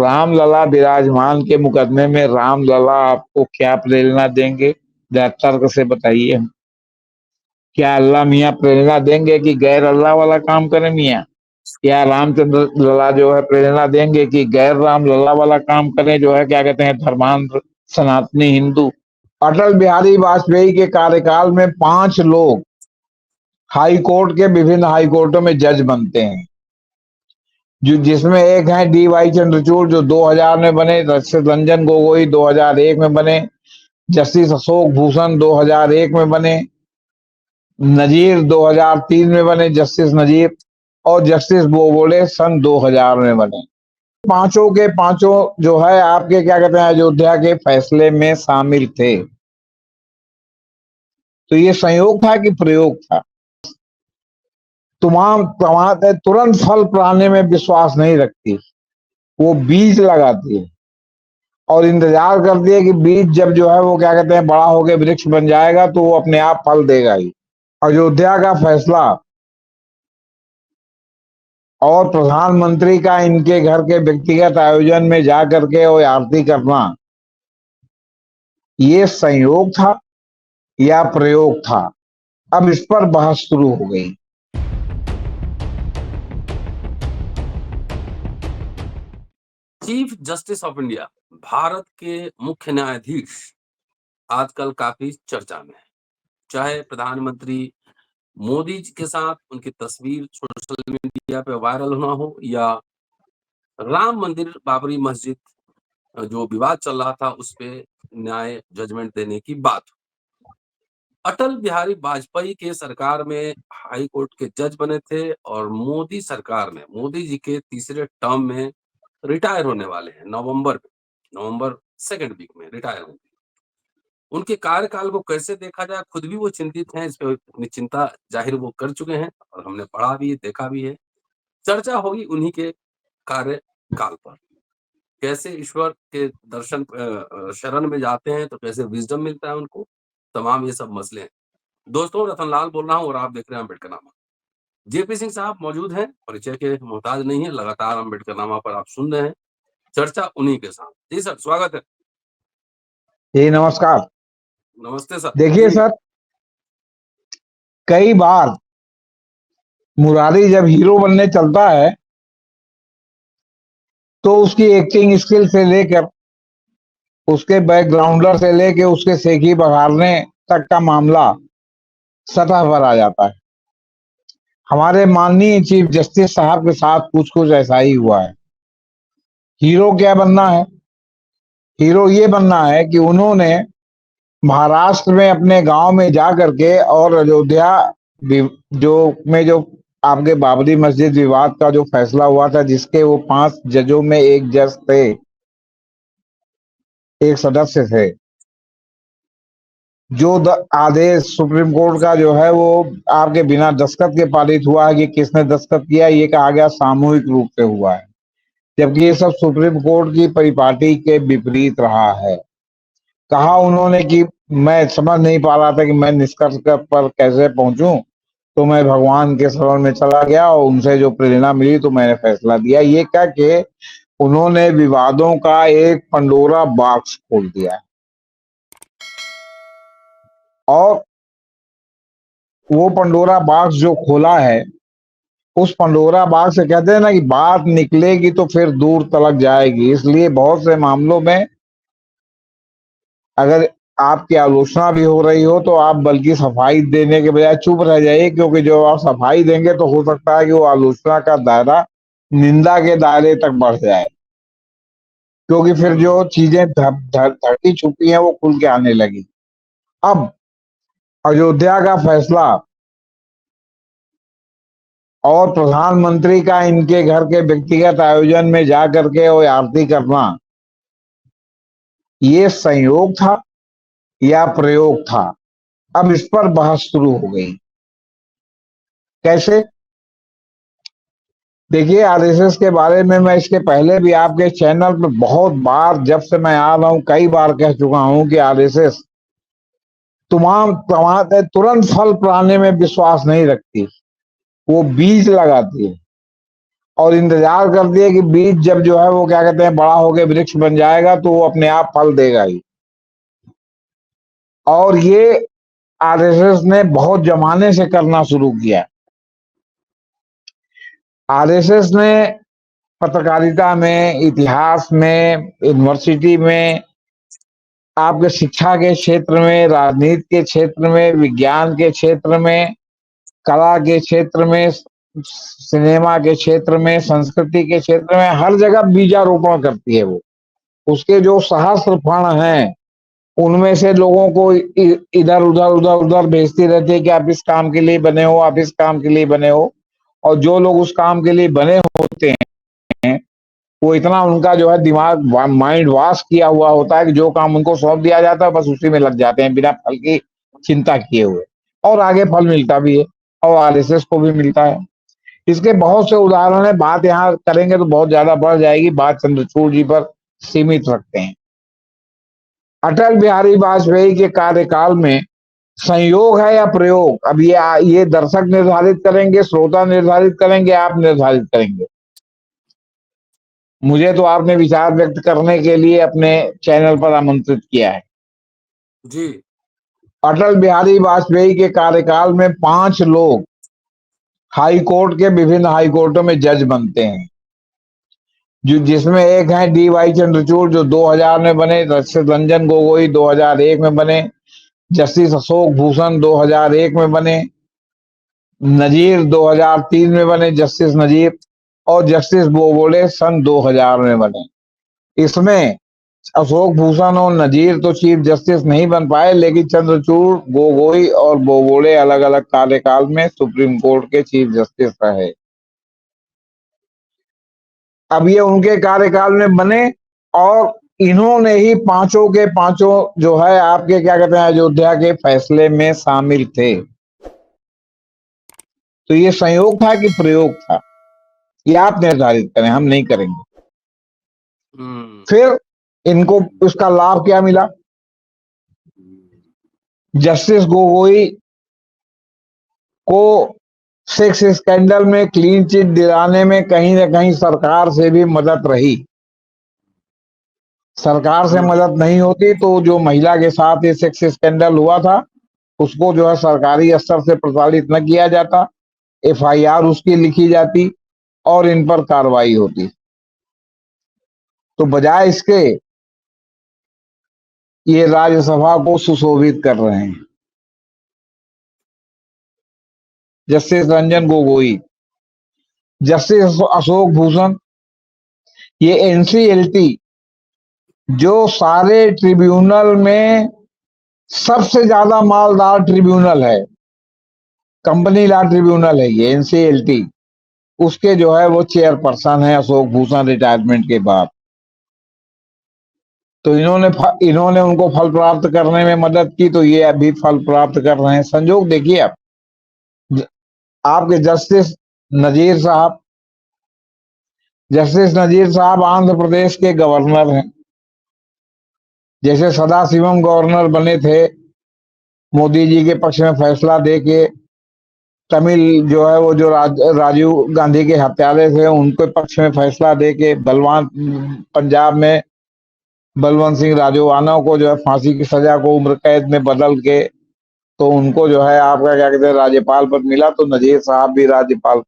रामलला विराजमान के मुकदमे में रामलला आपको क्या प्रेरणा देंगे? जरा तर्क से बताइए। क्या अल्लाह मियाँ प्रेरणा देंगे कि गैर अल्लाह वाला काम करें मियाँ? या रामचंद्र लला जो है प्रेरणा देंगे कि गैर राम लला वाला काम करें, जो है क्या कहते हैं धर्मांध सनातनी हिंदू? अटल बिहारी वाजपेयी के कार्यकाल में 5 लोग हाई कोर्ट के विभिन्न हाई कोर्टों में जज बनते हैं, जो जिसमें एक है डी वाई चंद्रचूड़ जो 2000 में बने, जस्टिस रंजन गोगोई 2001 में बने, जस्टिस अशोक भूषण 2001 में बने, नजीर 2003 में बने जस्टिस नजीर, और जस्टिस बोबड़े सन 2000 में बने। पांचों के पांचों जो है आपके क्या कहते हैं अयोध्या के फैसले में शामिल थे। तो ये संयोग था कि प्रयोग था? तमाम तुरंत फल पाने में विश्वास नहीं रखती, वो बीज लगाती है और इंतजार करती है कि बीज जब जो है वो क्या कहते हैं बड़ा होकर वृक्ष बन जाएगा तो वो अपने आप फल देगा ही। अयोध्या का फैसला और प्रधानमंत्री का इनके घर के व्यक्तिगत आयोजन में जा करके और आरती करना, ये संयोग था या प्रयोग था? अब इस पर बहस शुरू हो गई। Chief justice of India, Bharat के मुख्य न्यायाधीश आजकल काफी चर्चा में है। चाहे प्रधानमंत्री मोदी जी के साथ उनकी तस्वीर सोशल मीडिया पे वायरल होना हो, या राम मंदिर बाबरी मस्जिद जो विवाद चल रहा था उस पे न्याय जजमेंट देने की बात हो। अटल बिहारी वाजपेयी के सरकार में हाई कोर्ट के जज बने थे और मोदी सरकार में मोदी जी के तीसरे टर्म में रिटायर होने वाले हैं। नवंबर सेकेंड वीक में रिटायर होंगे। उनके कार्यकाल को कैसे देखा जाए, खुद भी वो चिंतित हैं, इस पे अपनी चिंता जाहिर वो कर चुके हैं और हमने पढ़ा भी देखा भी है। चर्चा होगी उन्हीं के कार्यकाल पर, कैसे ईश्वर के दर्शन शरण में जाते हैं तो कैसे विजडम मिलता है उनको, तमाम ये सब मसले हैं। दोस्तों, रतनलाल बोल रहा हूँ और आप देख रहे हैं अम्बेडकरनामा। जेपी सिंह साहब मौजूद हैं, परिचय के मोहताज नहीं है, लगातार अम्बेडकरनामा पर आप सुन रहे हैं, चर्चा उन्हीं के साथ। जी सर, स्वागत है। जी नमस्कार। नमस्ते सर। देखिए सर, कई बार मुरारी जब हीरो बनने चलता है तो उसकी एक्टिंग स्किल से लेकर उसके बैकग्राउंडर से लेकर उसके सेखी बघाड़ने तक का मामला सतह पर आ जाता है। हमारे माननीय चीफ जस्टिस साहब के साथ कुछ कुछ ऐसा ही हुआ है। हीरो क्या बनना है? हीरो ये बनना है कि उन्होंने महाराष्ट्र में अपने गांव में जा करके और अयोध्या जो आपके बाबरी मस्जिद विवाद का जो फैसला हुआ था, जिसके वो 5 जजों में एक जज थे, एक सदस्य थे, जो आदेश सुप्रीम कोर्ट का जो है वो आपके बिना दस्तखत के पारित हुआ है कि किसने दस्तखत किया, ये कहा गया सामूहिक रूप से हुआ है, जबकि ये सब सुप्रीम कोर्ट की परिपाटी के विपरीत रहा है। कहा उन्होंने कि मैं समझ नहीं पा रहा था कि मैं निष्कर्ष पर कैसे पहुंचूं, तो मैं भगवान के शरण में चला गया और उनसे जो प्रेरणा मिली तो मैंने फैसला दिया। ये कह के उन्होंने विवादों का एक पंडोरा बॉक्स खोल दिया और वो पंडोरा बॉक्स जो खोला है, उस पंडोरा बॉक्स से कहते हैं ना कि बात निकलेगी तो फिर दूर तलक जाएगी। इसलिए बहुत से मामलों में अगर आपकी आलोचना भी हो रही हो तो आप बल्कि सफाई देने के बजाय चुप रह जाइए, क्योंकि जो आप सफाई देंगे तो हो सकता है कि वो आलोचना का दायरा निंदा के दायरे तक बढ़ जाए, क्योंकि फिर जो चीजें धरती छुपी हैं वो खुल के आने लगी। अब अयोध्या का फैसला और प्रधानमंत्री का इनके घर के व्यक्तिगत आयोजन में जा करके और आरती करना, ये संयोग था या प्रयोग था? अब इस पर बहस शुरू हो गई। कैसे? देखिए, आरएसएस के बारे में मैं इसके पहले भी आपके चैनल पे बहुत बार, जब से मैं आ रहा हूं, कई बार कह चुका हूं कि आरएसएस तुरंत फल पाने में विश्वास नहीं रखती, वो बीज लगाती है और इंतजार करती है कि बीज जब जो है वो क्या कहते हैं बड़ा होके वृक्ष बन जाएगा तो वो अपने आप फल देगा ही। और ये आरएसएस ने बहुत जमाने से करना शुरू किया। आरएसएस ने पत्रकारिता में, इतिहास में, यूनिवर्सिटी में, आपके शिक्षा के क्षेत्र में, राजनीति के क्षेत्र में, विज्ञान के क्षेत्र में, कला के क्षेत्र में, सिनेमा के क्षेत्र में, संस्कृति के क्षेत्र में, हर जगह बीजारोपण करती है वो। उसके जो सहस्त्र फण हैं उनमें से लोगों को इधर उधर उधर उधर भेजती रहती है कि आप इस काम के लिए बने हो, आप इस काम के लिए बने हो। और जो लोग उस काम के लिए बने होते हैं वो इतना उनका जो है दिमाग माइंड वॉश किया हुआ होता है कि जो काम उनको सौंप दिया जाता है बस उसी में लग जाते हैं बिना फल की चिंता किए हुए, और आगे फल मिलता भी है और आरएसएस को भी मिलता है। इसके बहुत से उदाहरण है, बात यहाँ करेंगे तो बहुत ज्यादा बढ़ जाएगी, बात चंद्रचूड़ जी पर सीमित रखते हैं। अटल बिहारी वाजपेयी के कार्यकाल में संयोग है या प्रयोग, अब ये दर्शक निर्धारित करेंगे, श्रोता निर्धारित करेंगे, आप निर्धारित करेंगे। मुझे तो आपने विचार व्यक्त करने के लिए अपने चैनल पर आमंत्रित किया है जी। अटल बिहारी वाजपेयी के कार्यकाल में 5 लोग हाई कोर्ट के विभिन्न हाई कोर्टों में जज बनते हैं, जिसमें एक है डी.वाई. चंद्रचूड़ जो 2000 में बने, जस्टिस रंजन गोगोई 2001 में बने, जस्टिस अशोक भूषण 2001 में बने, नजीर 2003 में बने जस्टिस नजीर, और जस्टिस बोबड़े सन 2000 में बने। इसमें अशोक भूषण और नजीर तो चीफ जस्टिस नहीं बन पाए, लेकिन चंद्रचूड़, गोगोई और बोबड़े अलग अलग कार्यकाल में सुप्रीम कोर्ट के चीफ जस्टिस रहे। अब ये उनके कार्यकाल में बने और इन्होंने ही पांचों के पांचों जो है आपके क्या कहते हैं अयोध्या के फैसले में शामिल थे। तो ये संयोग था कि प्रयोग था, ये आप निर्धारित करें, हम नहीं करेंगे। फिर इनको उसका लाभ क्या मिला? जस्टिस गोगोई को सेक्स स्कैंडल में क्लीन चिट दिलाने में कहीं ना कहीं सरकार से भी मदद रही। सरकार से मदद नहीं होती तो जो महिला के साथ ये सेक्स स्कैंडल हुआ था उसको जो है सरकारी स्तर से प्रचारित न किया जाता, एफआईआर उसकी लिखी जाती और इन पर कार्रवाई होती। तो बजाय इसके ये राज्यसभा को सुशोभित कर रहे हैं। जस्टिस रंजन गोगोई, जस्टिस अशोक भूषण, ये एनसीएलटी जो सारे ट्रिब्यूनल में सबसे ज्यादा मालदार ट्रिब्यूनल है, कंपनी लॉ ट्रिब्यूनल है ये एनसीएलटी, उसके जो है वो चेयरपर्सन है अशोक भूषण रिटायरमेंट के बाद। तो इन्होंने उनको फल प्राप्त करने में मदद की, तो ये अभी फल प्राप्त कर रहे हैं। संजोग देखिए आप, आपके जस्टिस नजीर साहब, जस्टिस नजीर साहब आंध्र प्रदेश के गवर्नर हैं। जैसे सदाशिवम गवर्नर बने थे, मोदी जी के पक्ष में फैसला देके, तमिल जो है वो जो राजीव गांधी के हत्यारे थे उनके पक्ष में फैसला देके, पंजाब में बलवंत सिंह राजोआना को जो है फांसी की सजा को उम्र कैद में बदल के तो उनको जो है आपका क्या कहते हैं राज्यपाल पद मिला, तो नजीर साहब भी राज्यपाल।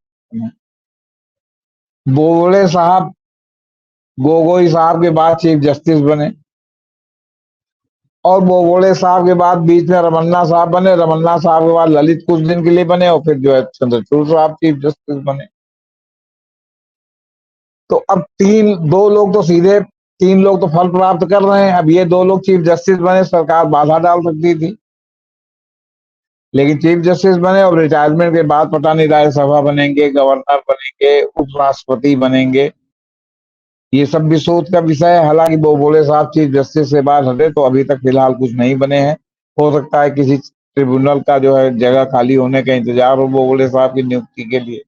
बोबड़े साहब गोगोई साहब के बाद चीफ जस्टिस बने, और बोबड़े साहब के बाद बीच में रमन्ना साहब बने, रमन्ना साहब के बाद ललित कुछ दिन के लिए बने और फिर जो है चंद्रचूड़ साहब चीफ जस्टिस बने। तो अब दो लोग तो सीधे, 3 लोग तो फल प्राप्त कर रहे हैं, अब ये 2 लोग चीफ जस्टिस बने, सरकार बाधा डाल सकती थी, लेकिन चीफ जस्टिस बने और रिटायरमेंट के बाद पता नहीं राज्यसभा बनेंगे, गवर्नर बनेंगे, उपराष्ट्रपति बनेंगे, ये सब भी सोच का विषय है। हालांकि बोबड़े साहब चीफ जस्टिस से बात हटे तो अभी तक फिलहाल कुछ नहीं बने हैं, हो सकता है किसी ट्रिब्यूनल का जो है जगह खाली होने का इंतजार हो बोबड़े साहब की नियुक्ति के लिए।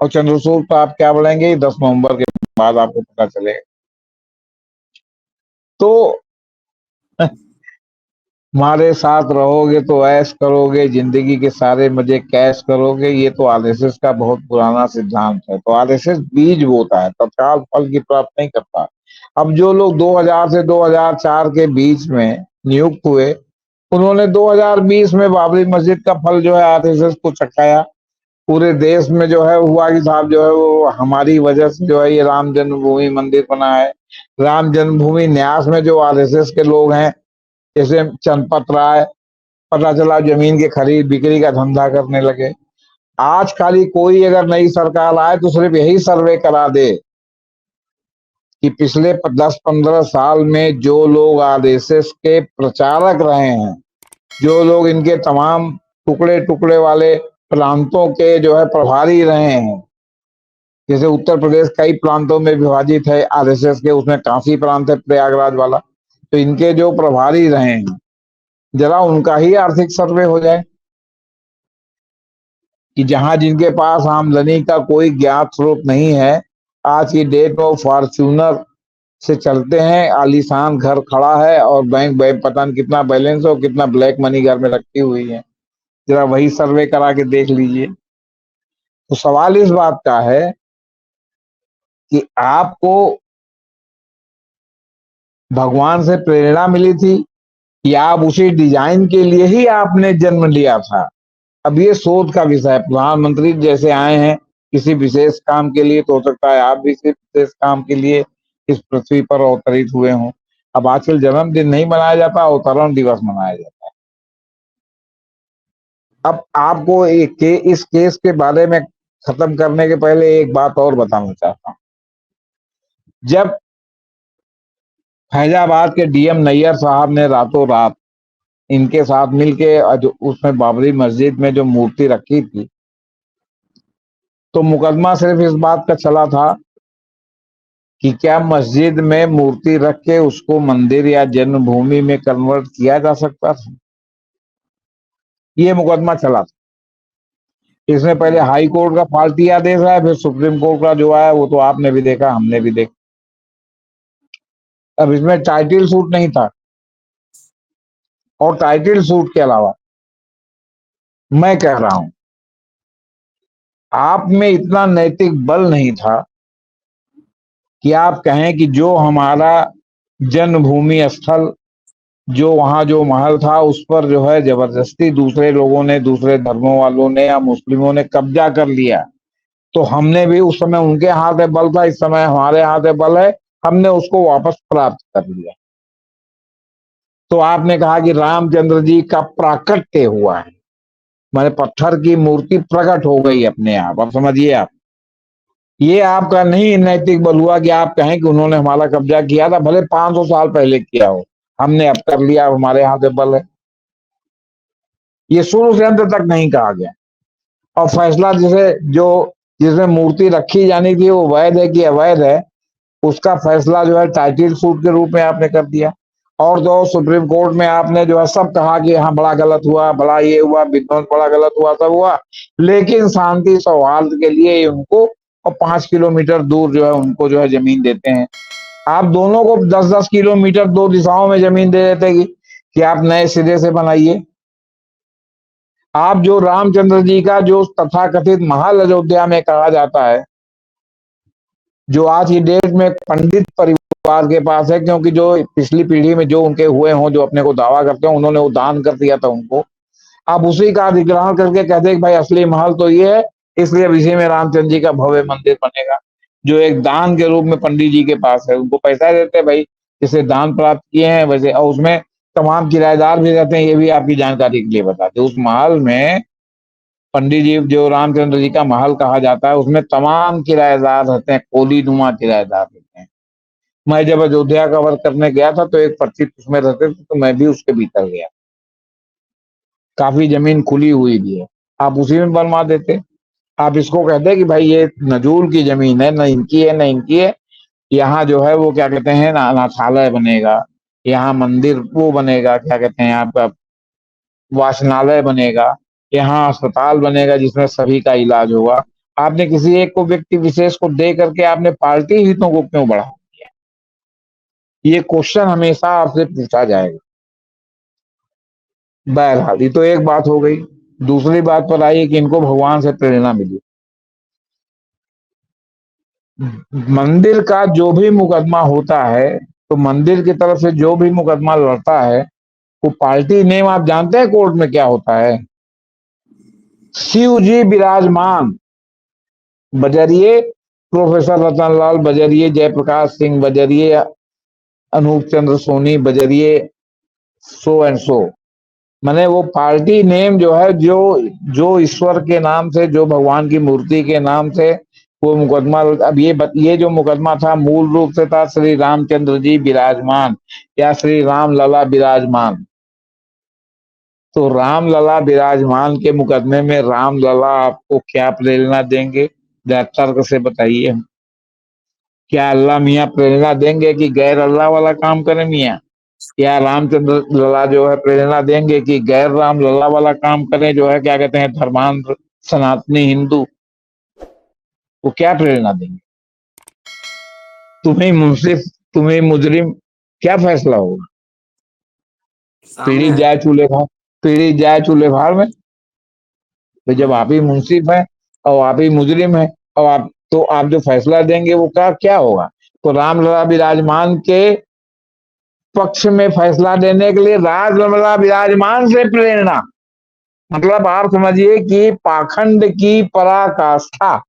और चंद्रचूड़ साहब क्या बढ़ेंगे 10 नवंबर के बाद आपको पता चलेगा। तो हमारे साथ रहोगे तो ऐश करोगे, जिंदगी के सारे मजे कैश करोगे। ये तो आरएसएस का बहुत पुराना सिद्धांत है। तो आरएसएस बीज बोता है, तत्काल फल की प्राप्त नहीं करता। अब जो लोग 2000 से 2004 के बीच में नियुक्त हुए, उन्होंने 2020 में बाबरी मस्जिद का फल जो है आरएसएस को चखाया। पूरे देश में जो है हुआ कि साहब जो है वो हमारी वजह से जो है ये राम जन्मभूमि मंदिर बना है। राम जन्मभूमि न्यास में जो आरएसएस के लोग हैं, जैसे चंपत राय, पता चला जमीन की खरीद बिक्री का धंधा करने लगे। आज खाली कोई अगर नई सरकार आए तो सिर्फ यही सर्वे करा दे कि पिछले 10-15 साल में जो लोग आरएसएस के प्रचारक रहे हैं, जो लोग इनके तमाम टुकड़े टुकड़े वाले प्रांतों के जो है प्रभारी रहे हैं, जैसे उत्तर प्रदेश कई प्रांतों में विभाजित है आरएसएस के, उसमें काफी प्रांत है प्रयागराज वाला, तो इनके जो प्रभारी रहे हैं, जरा उनका ही आर्थिक सर्वे हो जाए कि जहां जिनके पास आमदनी का कोई ज्ञात स्रोत नहीं है, आज की डेट में फॉर्च्यूनर से चलते हैं, आलीशान घर खड़ा है और बैंक बैंक पता नहीं कितना बैलेंस और कितना ब्लैक मनी घर में रखी हुई है। जरा वही सर्वे करा के देख लीजिए। तो सवाल इस बात का है कि आपको भगवान से प्रेरणा मिली थी या आप उसी डिजाइन के लिए ही आपने जन्म लिया था? अब ये सोच का विषय है। प्रधानमंत्री जैसे आए हैं किसी विशेष काम के लिए, तो हो सकता है आप भी किसी विशेष काम के लिए इस पृथ्वी पर अवतरित हुए हों। अब आजकल जन्मदिन नहीं मनाया जाता, अवतरण दिवस मनाया जाता है। अब आपको इस केस के बारे में खत्म करने के पहले एक बात और बताना चाहता हूँ। जब फैजाबाद के डीएम नैयर साहब ने रातों रात इनके साथ मिलके जो उसमें बाबरी मस्जिद में जो मूर्ति रखी थी, तो मुकदमा सिर्फ इस बात का चला था कि क्या मस्जिद में मूर्ति रख के उसको मंदिर या जन्मभूमि में कन्वर्ट किया जा सकता था। ये मुकदमा चला था। इसमें पहले हाई कोर्ट का फाल्टी आदेश आया, फिर सुप्रीम कोर्ट का जो आया वो तो आपने भी देखा, हमने भी देखा। अब इसमें टाइटल सूट नहीं था, और टाइटल सूट के अलावा मैं कह रहा हूं, आप में इतना नैतिक बल नहीं था कि आप कहें कि जो हमारा जन्मभूमि स्थल, जो वहां जो महल था, उस पर जो है जबरदस्ती दूसरे लोगों ने, दूसरे धर्मों वालों ने या मुस्लिमों ने कब्जा कर लिया, तो हमने भी, उस समय उनके हाथ में बल था, इस समय हमारे हाथ में बल है, हमने उसको वापस प्राप्त कर लिया। तो आपने कहा कि रामचंद्र जी का प्राकट्य हुआ है, माने पत्थर की मूर्ति प्रकट हो गई अपने आप। अब समझिए आप, ये आपका नहीं नैतिक बल हुआ कि आप कहें कि उन्होंने हमारा कब्जा किया था, भले 500 साल पहले किया हो, हमने अब कर लिया, हमारे हाथ में बल है। ये शुरू से अंत तक नहीं कहा गया। और फैसला जिसमें मूर्ति रखी जानी थी वो वैध है कि अवैध है, उसका फैसला जो है टाइटल सूट के रूप में आपने कर दिया। और जो सुप्रीम कोर्ट में आपने जो है सब कहा कि हाँ बड़ा गलत हुआ, बड़ा ये हुआ, विध्वंस बड़ा गलत हुआ, सब हुआ, लेकिन शांति सौहार्द के लिए उनको और 5 किलोमीटर दूर जो है उनको जो है जमीन देते हैं। आप दोनों को 10-10 किलोमीटर दो दिशाओं में जमीन दे देते कि आप नए सिरे से बनाइए। आप जो रामचंद्र जी का जो तथाकथित महल अयोध्या में कहा जाता है, जो आज की डेट में पंडित परिवार के पास है, क्योंकि जो पिछली पीढ़ी में जो उनके हुए हों, जो अपने को दावा करते हैं, उन्होंने वो दान कर दिया था उनको, आप उसी का अधिग्रहण करके कहते हैं कि भाई असली महल तो ये है, इसलिए इसी में रामचंद्र जी का भव्य मंदिर बनेगा, जो एक दान के रूप में पंडित जी के पास है। उनको पैसा देते हैं भाई, जिसे दान प्राप्त किए हैं वैसे, और उसमें तमाम किराएदार भी रहते हैं। ये भी आपकी जानकारी के लिए बताते, उस महल में पंडित जी, जो रामचंद्र जी का महल कहा जाता है, उसमें तमाम किराएदार रहते हैं, कोली नुमा किराएदार रहते हैं। मैं जब अयोध्या कवर करने गया था तो एक 25 उसमें रहते थे, तो मैं भी उसके भीतर गया। काफी जमीन खुली हुई भी है, आप उसी में बनवा देते। आप इसको कहते कि भाई ये नजूल की जमीन है, न इनकी है न इनकी है, यहाँ जो है वो क्या कहते हैं ना, अनाथालय बनेगा, यहाँ मंदिर वो बनेगा, क्या कहते हैं आपका वाचनालय बनेगा, यहाँ अस्पताल बनेगा जिसमें सभी का इलाज होगा। आपने किसी एक को, व्यक्ति विशेष को दे करके आपने पार्टी हितों को क्यों बढ़ा दिया? ये क्वेश्चन हमेशा आपसे पूछा जाएगा। बहरहाल ये तो एक बात हो गई। दूसरी बात पर आई कि इनको भगवान से प्रेरणा मिली। मंदिर का जो भी मुकदमा होता है, तो मंदिर की तरफ से जो भी मुकदमा लड़ता है, वो पार्टी नेम आप जानते हैं कोर्ट में क्या होता है? शिव जी विराजमान बजरिए, प्रोफेसर रतनलाल बजरिए, जयप्रकाश सिंह बजरिए, अनूप चंद्र सोनी बजरिए, सो एंड सो। माने वो पार्टी नेम जो है, जो जो ईश्वर के नाम से, जो भगवान की मूर्ति के नाम से वो मुकदमा। अब ये जो मुकदमा था मूल रूप से था श्री रामचंद्र जी विराजमान या श्री राम लला विराजमान। तो राम लला विराजमान के मुकदमे में राम लला आपको क्या प्रेरणा देंगे? जरा तर्क से बताइए। क्या अल्लाह मियाँ प्रेरणा देंगे कि गैर अल्लाह वाला काम करें मियाँ? या रामचंद्र लला जो है प्रेरणा देंगे कि गैर राम लला वाला काम करें, जो है क्या कहते हैं धर्मांध सनातनी हिंदू? वो क्या प्रेरणा देंगे? तुम्हें मुंसिफ, तुम्हें मुजरिम, क्या फैसला होगा? सामने पीढ़ी है। जाए चूल्हे भार, पीढ़ी जाए चूल्हे भार में। तो जब आप ही हम्म। मुंसिफ हैं और आप ही मुजरिम हैं, और आप, तो आप जो फैसला देंगे वो क्या क्या होगा? तो रामलला विराजमान के पक्ष में फैसला देने के लिए रामलला विराजमान से प्रेरणा, मतलब आप समझिए कि पाखंड की पराकाष्ठा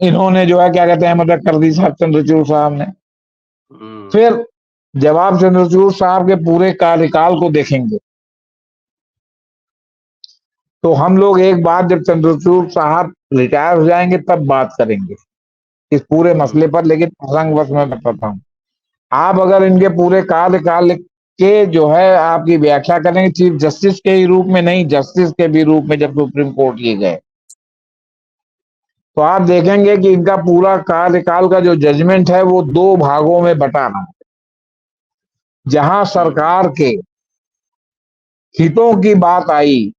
इन्होंने जो है क्या कहते हैं मतलब कर दी साहब चंद्रचूड़ साहब ने। हम्म। फिर जब आप चंद्रचूड़ साहब के पूरे कार्यकाल को देखेंगे, तो हम लोग एक बात जब चंद्रचूड़ साहब रिटायर हो जाएंगे तब बात करेंगे इस पूरे मसले हम्म। पर। लेकिन प्रसंगवश मैं बताता हूँ, आप अगर इनके पूरे कार्यकाल के जो है आपकी व्याख्या करेंगे चीफ जस्टिस के ही रूप में, नहीं जस्टिस के भी रूप में जब सुप्रीम कोर्ट ये गए, तो आप देखेंगे कि इनका पूरा कार्यकाल का जो जजमेंट है वो दो भागों में बटा रहा है। जहां हम्म। सरकार के हितों की बात आई,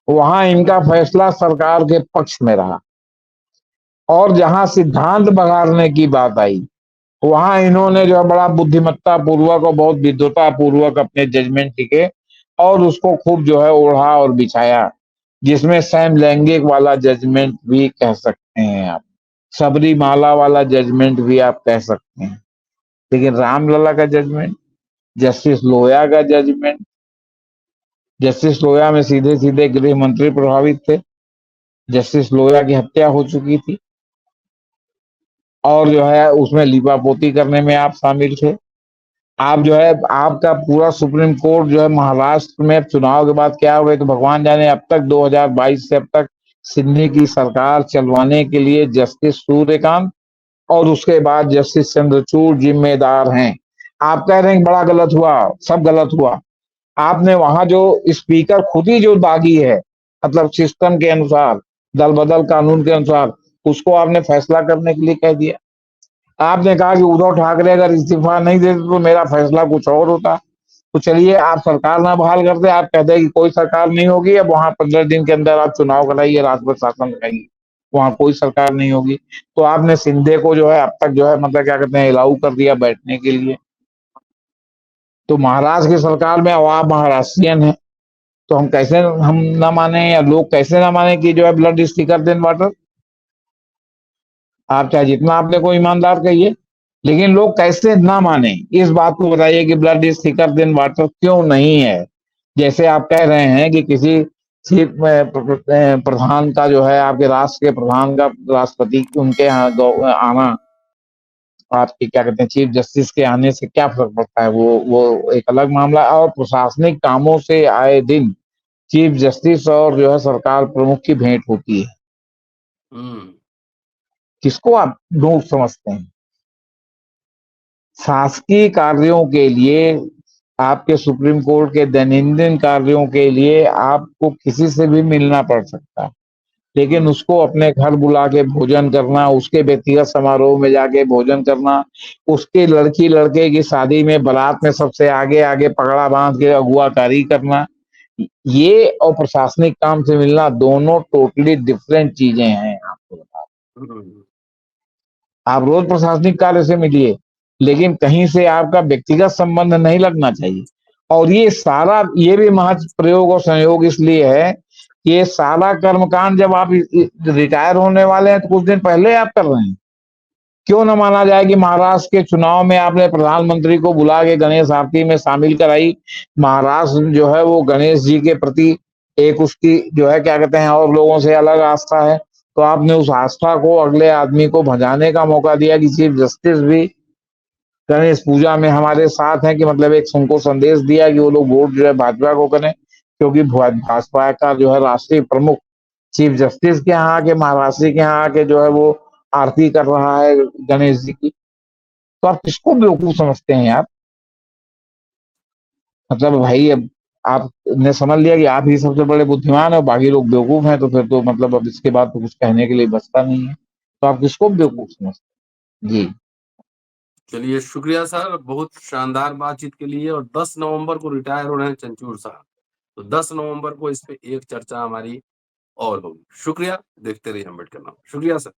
वहां इनका फैसला सरकार के पक्ष में रहा, और जहां सिद्धांत बगाड़ने की बात आई, वहां इन्होंने जो है बड़ा बुद्धिमत्ता पूर्वक और बहुत विद्वता पूर्वक अपने जजमेंट टिके और उसको खूब जो है ओढ़ा और बिछाया, जिसमें सैम लैंगिक वाला जजमेंट भी कह सकते हैं आप, सबरीमाला वाला जजमेंट भी आप कह सकते हैं। लेकिन रामलला का जजमेंट, जस्टिस लोया का जजमेंट, जस्टिस लोया में सीधे सीधे गृह मंत्री प्रभावित थे। जस्टिस लोया की हत्या हो चुकी थी और जो है उसमें लीपापोती करने में आप शामिल थे। आप जो है आपका पूरा सुप्रीम कोर्ट जो है महाराष्ट्र में चुनाव के बाद क्या हुए तो भगवान जाने। अब तक 2022 से अब तक सिन्धी की सरकार चलवाने के लिए जस्टिस सूर्यकांत और उसके बाद जस्टिस चंद्रचूड़ जिम्मेदार हैं। आप कह रहे हैं बड़ा गलत हुआ, सब गलत हुआ। आपने वहां जो स्पीकर खुद ही जो दागी है, मतलब सिस्टम के अनुसार, दल बदल कानून के अनुसार, उसको आपने फैसला करने के लिए कह दिया। आपने कहा कि उद्धव ठाकरे अगर इस्तीफा नहीं देते तो मेरा फैसला कुछ और होता। तो चलिए आप सरकार ना बहाल करते, आप कहते हैं कि कोई सरकार नहीं होगी, अब वहां 15 दिन के अंदर आप चुनाव कराइए, राष्ट्रपति शासन कराइए, वहां कोई सरकार नहीं होगी। तो आपने सिंधे को जो है अब तक जो है मतलब क्या कहते हैं अलाउ कर दिया बैठने के लिए। तो महाराष्ट्र की सरकार में अब आप महाराष्ट्रियन है, तो हम कैसे हम ना माने या लोग कैसे ना माने कि जो है blood is thicker than water? आप चाहे जितना अपने को ईमानदार कहिए, लेकिन लोग कैसे ना माने इस बात को बताइए कि blood is thicker than water क्यों नहीं है? जैसे आप कह रहे हैं कि किसी चीफ प्रधान का जो है आपके राष्ट्र के प्रधान का राष्ट्रपति उनके यहाँ आना, आपके क्या कहते हैं चीफ जस्टिस के आने से क्या फर्क पड़ता है? वो एक अलग मामला है। और प्रशासनिक कामों से आए दिन चीफ जस्टिस और जो है सरकार प्रमुख की भेंट होती है। हम्म। किसको आप लोग समझते हैं? शासकीय कार्यों के लिए, आपके सुप्रीम कोर्ट के दैनंदिन कार्यों के लिए आपको किसी से भी मिलना पड़ सकता है, लेकिन हम्म। उसको अपने घर बुला के भोजन करना, उसके व्यक्तिगत समारोह में जाके भोजन करना, उसके लड़की लड़के की शादी में बारात में सबसे आगे आगे पगड़ा बांध के अगुवाकारी करना, ये और प्रशासनिक काम से मिलना दोनों टोटली डिफरेंट चीजें हैं। आपको बता, हम्म। आप रोज प्रशासनिक कार्य से मिलिए, लेकिन कहीं से आपका व्यक्तिगत संबंध नहीं लगना चाहिए। और ये भी महज प्रयोग और संयोग इसलिए है कि ये सारा कर्मकांड जब आप रिटायर होने वाले हैं तो कुछ दिन पहले आप कर रहे हैं। क्यों न माना जाए कि महाराष्ट्र के चुनाव में आपने प्रधानमंत्री को बुला के गणेश आरती में शामिल कराई। महाराष्ट्र जो है वो गणेश जी के प्रति एक उसकी जो है क्या कहते हैं और लोगों से अलग आस्था है, तो आपने उस आस्था को अगले आदमी को भजाने का मौका दिया कि चीफ जस्टिस भी गणेश पूजा में हमारे साथ हैं, कि मतलब एक उनको संदेश दिया कि वो लोग वोट जो है भाजपा को करें, क्योंकि भाजपा का जो है राष्ट्रीय प्रमुख चीफ जस्टिस के यहाँ आके महाराष्ट्र के यहाँ आके जो है वो आरती कर रहा है गणेश जी की। तो आप किसको बेवकूफ समझते हैं यार? मतलब भाई अब आपने समझ लिया कि आप ही सबसे बड़े बुद्धिमान है और बाकी लोग बेवकूफ हैं, तो फिर तो मतलब अब इसके बाद तो कुछ कहने के लिए बचता नहीं है। तो आप किसको बेवकूफ समझते हैं? जी। चलिए शुक्रिया सर, बहुत शानदार बातचीत के लिए। और 10 नवंबर को रिटायर हो रहे हैं चंचूर साहब, तो 10 नवंबर को इस पे एक चर्चा हमारी और होगी। शुक्रिया, देखते रहिए अम्बेडकर नाउ। शुक्रिया सर।